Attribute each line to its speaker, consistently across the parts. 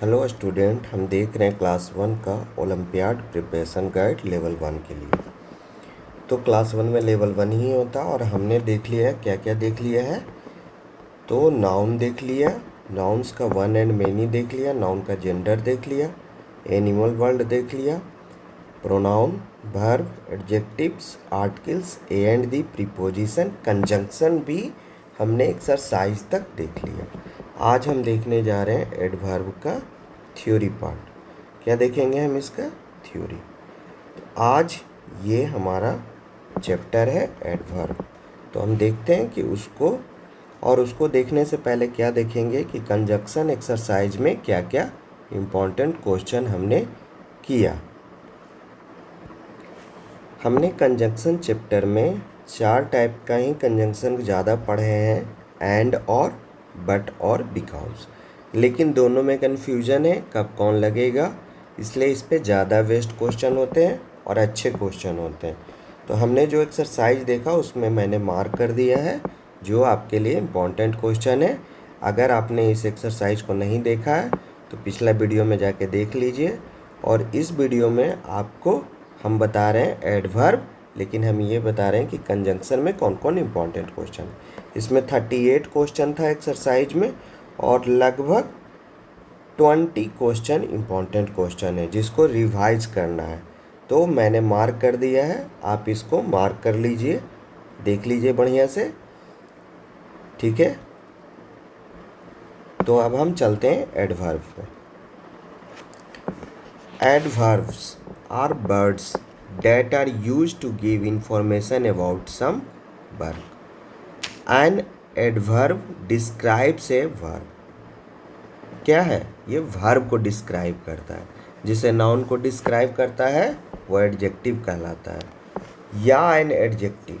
Speaker 1: Hello student, हम देख रहे हैं क्लास 1 का ओलंपियाड प्रिपरेशन गाइड लेवल 1 के लिए। तो क्लास 1 में लेवल 1 ही होता और हमने देख लिया है। क्या क्या देख लिया है? तो नाउन देख लिया, नाउन्स का वन एंड मेनी देख लिया, नाउन का जेंडर देख लिया, एनिमल वर्ल्ड देख लिया, pronoun, verb, adjectives, articles, A and the, preposition, conjunction भी हमने एक्सरसाइज तक देख लिया। आज हम देखने जा रहे हैं एडवर्ब का थ्योरी पार्ट। क्या देखेंगे हम इसका? थ्योरी। तो आज ये हमारा चैप्टर है एडवर्ब। तो हम देखते हैं कि उसको देखने से पहले क्या देखेंगे कि कंजंक्शन एक्सरसाइज में क्या क्या इम्पोर्टेंट क्वेश्चन हमने किया। हमने कंजंक्शन चैप्टर में 4 टाइप का ही कंजंक्शन ज़्यादा पढ़े हैं, एंड और, बट और बिकॉज। लेकिन दोनों में कन्फ्यूजन है कब कौन लगेगा, इसलिए इस पे ज़्यादा वेस्ट क्वेश्चन होते हैं और अच्छे क्वेश्चन होते हैं। तो हमने जो एक्सरसाइज देखा उसमें मैंने मार्क कर दिया है जो आपके लिए इम्पोर्टेंट क्वेश्चन है। अगर आपने इस एक्सरसाइज को नहीं देखा है तो पिछला वीडियो में जाके देख लीजिए। और इस वीडियो में आपको हम बता रहे हैं एडवर्ब, लेकिन हम ये बता रहे हैं कि कंजंक्शन में कौन कौन इम्पोर्टेंट क्वेश्चन है। इसमें 38 क्वेश्चन था एक्सरसाइज में और लगभग 20 क्वेश्चन इम्पोर्टेंट क्वेश्चन है जिसको रिवाइज करना है। तो मैंने मार्क कर दिया है, आप इसको मार्क कर लीजिए, देख लीजिए बढ़िया से, ठीक है। तो अब हम चलते हैं एडवर्ब में। Adverbs are words that are used to give information about some verb. An adverb describes a verb. क्या है? ये verb को डिस्क्राइब करता है। जिसे नाउन को डिस्क्राइब करता है वो एडजेक्टिव कहलाता है, या एन एडजेक्टिव।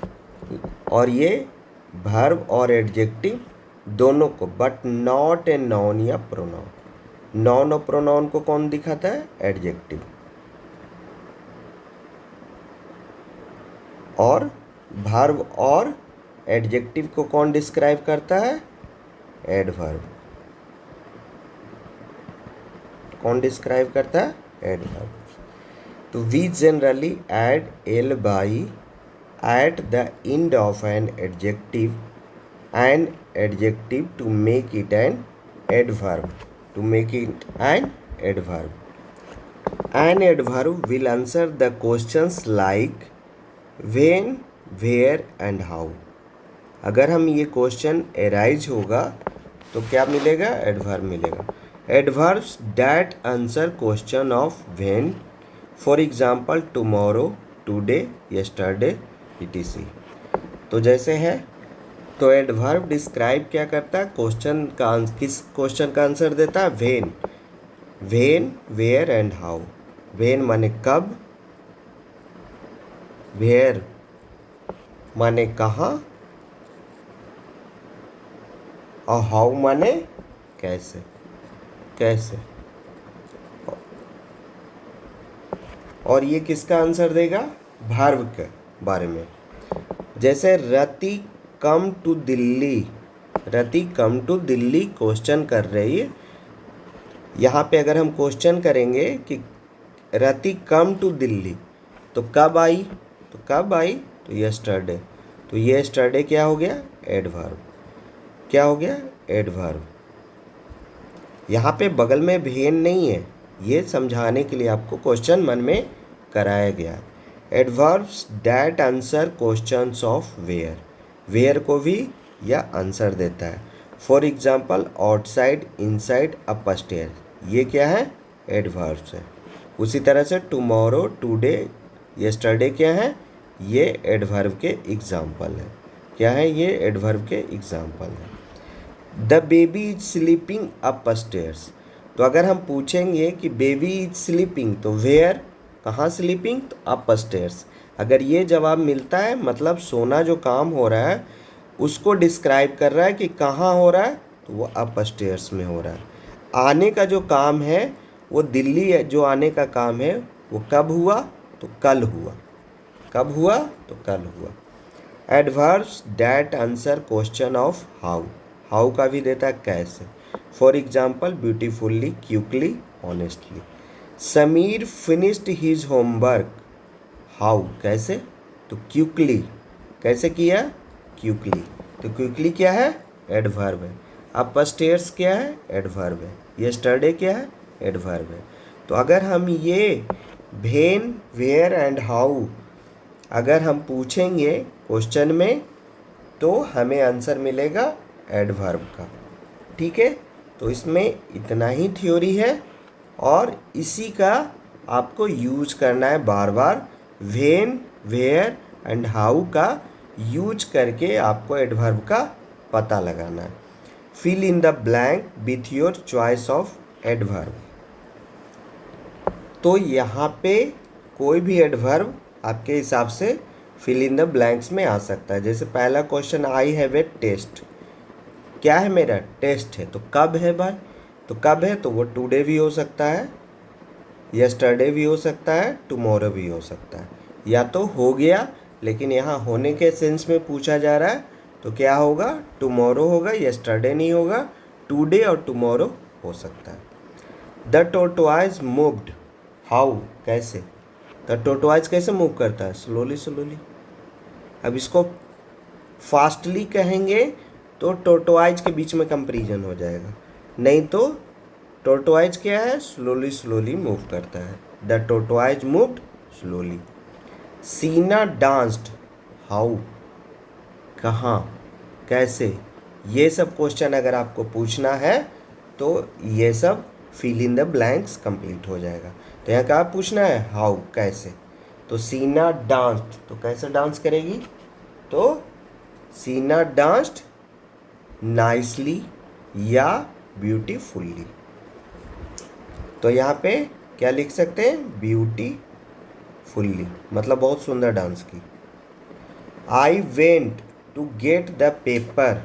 Speaker 1: और ये verb और एडजेक्टिव दोनों को, बट नॉट ए नाउन या प्रोनाउन। नाउन और प्रोनाउन को कौन दिखाता है? एडजेक्टिव। और वर्ब और एडजेक्टिव को कौन डिस्क्राइब करता है? एडवर्ब। कौन डिस्क्राइब करता है? एडवर्ब। तो we generally add L Y at the end of an adjective to make it an adverb. An adverb will answer the questions like when, where and how. अगर हम ये question arise होगा तो क्या मिलेगा? एडवर्ब मिलेगा। Adverbs that answer question of when, for example tomorrow, today, yesterday, etc। तो जैसे है, तो एडवर्ब डिस्क्राइब क्या करता है? क्वेश्चन का, किस क्वेश्चन का आंसर देता है? When, where and how. When माने कब, वेयर माने कहाँ, और हाउ माने कैसे। और ये किसका आंसर देगा? वर्ब के बारे में। जैसे रति कम टू दिल्ली क्वेश्चन कर रही है। यहाँ पे अगर हम क्वेश्चन करेंगे कि रति कम टू दिल्ली, तो कब आई? तो यस्टरडे। तो यस्टरडे क्या हो गया? एडवर्ब। क्या हो गया? एडवर्ब। यहाँ पे बगल में व्हेन नहीं है, ये समझाने के लिए आपको क्वेश्चन मन में कराया गया। Adverbs that answer questions of where को भी यह आंसर देता है। For example outside, inside, upstair, ये क्या है? एडवर्ब्स है। उसी तरह से टुमारो, टुडे, यस्टरडे क्या है? ये एडवर्ब के एग्जाम्पल है। क्या है? ये एडवर्ब के एग्जाम्पल है। The baby is sleeping upstairs. तो अगर हम पूछेंगे कि बेबी इज स्लीपिंग, तो वेयर, कहाँ स्लीपिंग? तो अपस्टेयर्स। अगर ये जवाब मिलता है मतलब सोना जो काम हो रहा है उसको डिस्क्राइब कर रहा है कि कहाँ हो रहा है, तो वो अपस्टेयर्स में हो रहा है। आने का जो काम है वो दिल्ली है, जो आने का काम है वो कब हुआ? तो कल हुआ। कब हुआ? तो कल हुआ। Adverbs that answer question of how का भी देता है कैसे। For example beautifully, quickly, honestly. Sameer finished his homework how, कैसे, तो क्विकली। कैसे किया, क्विकली। तो क्विकली क्या है, एडवर्ब है। अपस्टेयर्स क्या है, एडवर्ब है। यस्टरडे क्या है, एडवर्ब है। तो अगर हम ये व्हेन, वेयर एंड हाउ अगर हम पूछेंगे क्वेश्चन में तो हमें आंसर मिलेगा एडवर्ब का। ठीक है, तो इसमें इतना ही थ्योरी है और इसी का आपको यूज करना है बार बार। व्हेन, वेयर एंड हाउ का यूज करके आपको एडवर्ब का पता लगाना है। Fill in the blank with your choice of adverb. तो यहाँ पे कोई भी एडवर्ब आपके हिसाब से फिल इन द ब्लैंक्स में आ सकता है। जैसे पहला question, I have a test. क्या है मेरा, टेस्ट है, तो कब है भाई, तो कब है, तो वो टुडे भी हो सकता है, यस्टरडे भी हो सकता है, टुमारो भी हो सकता है, या तो हो गया, लेकिन यहाँ होने के सेंस में पूछा जा रहा है तो क्या होगा, टुमारो होगा, यस्टरडे नहीं होगा, टुडे और टुमारो हो सकता है। द टोर्टोइज मूव्ड हाउ, कैसे, द टोर्टोइज कैसे मूव करता है, स्लोली स्लोली। अब इसको फास्टली कहेंगे तो टोर्टोइज के बीच में कंपैरिजन हो जाएगा, नहीं तो टोर्टोइज क्या है, स्लोली स्लोली मूव करता है। The tortoise moved slowly. Seena danced how, कहाँ, कैसे। ये सब क्वेश्चन अगर आपको पूछना है तो ये सब fill in the blanks complete हो जाएगा। तो यहाँ क्या पूछना है, हाउ, कैसे। तो सीना डांस्ड, तो कैसे डांस करेगी, तो सीना डांस्ड नाइसली या ब्यूटीफुल्ली। तो यहाँ पे क्या लिख सकते हैं, ब्यूटीफुल्ली, मतलब बहुत सुंदर डांस की। I went to get the paper,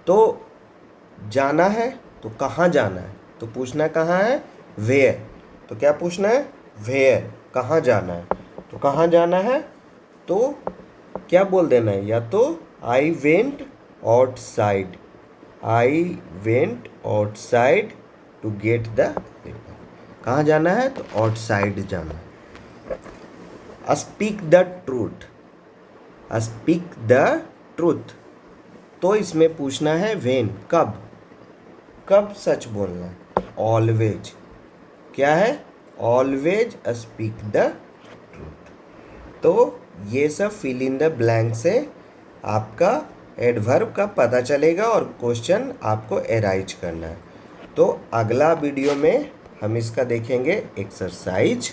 Speaker 1: तो जाना है, तो कहाँ जाना है, तो पूछना कहाँ है, वेयर। तो क्या पूछना है, वेयर, कहाँ जाना है, तो कहाँ जाना है, तो क्या बोल देना है, या तो I went outside, I went outside to get the paper. कहाँ जाना है, तो आउटसाइड जाना है। Speak the truth, speak the truth, तो इसमें पूछना है वेन, कब, कब सच बोलना है, ऑलवेज। क्या है, ऑलवेज स्पीक द ट्रूथ। तो ये सब फिल इन द ब्लैंक से आपका एडवर्ब का पता चलेगा और क्वेश्चन आपको एराइज करना है। तो अगला वीडियो में हम इसका देखेंगे एक्सरसाइज,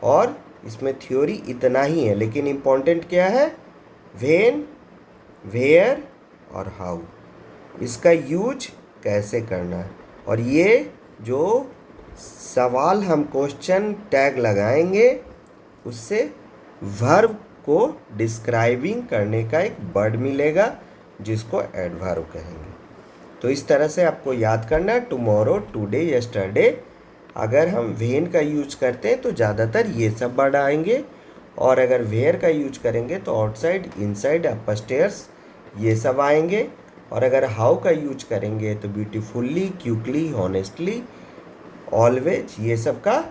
Speaker 1: और इसमें थ्योरी इतना ही है, लेकिन इम्पोर्टेंट क्या है, व्हेन, वेयर और हाउ, इसका यूज कैसे करना है। और ये जो सवाल हम क्वेश्चन टैग लगाएंगे उससे वर्ब को डिस्क्राइबिंग करने का एक वर्ड मिलेगा जिसको एडवर्ब कहेंगे। तो इस तरह से आपको याद करना है, टुमारो, टुडे, यस्टरडे। अगर हम व्हेन का यूज करते हैं तो ज़्यादातर ये सब वर्ड आएंगे, और अगर वेयर का यूज करेंगे तो आउटसाइड, इनसाइड, अपस्टेयर्स ये सब आएंगे, और अगर हाउ का यूज करेंगे तो ब्यूटीफुल्ली, क्विकली, हॉनेस्टली, ऑलवेज, ये सब का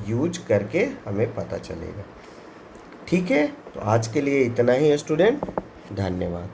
Speaker 1: यूज करके हमें पता चलेगा। ठीक है, तो आज के लिए इतना ही स्टूडेंट, धन्यवाद।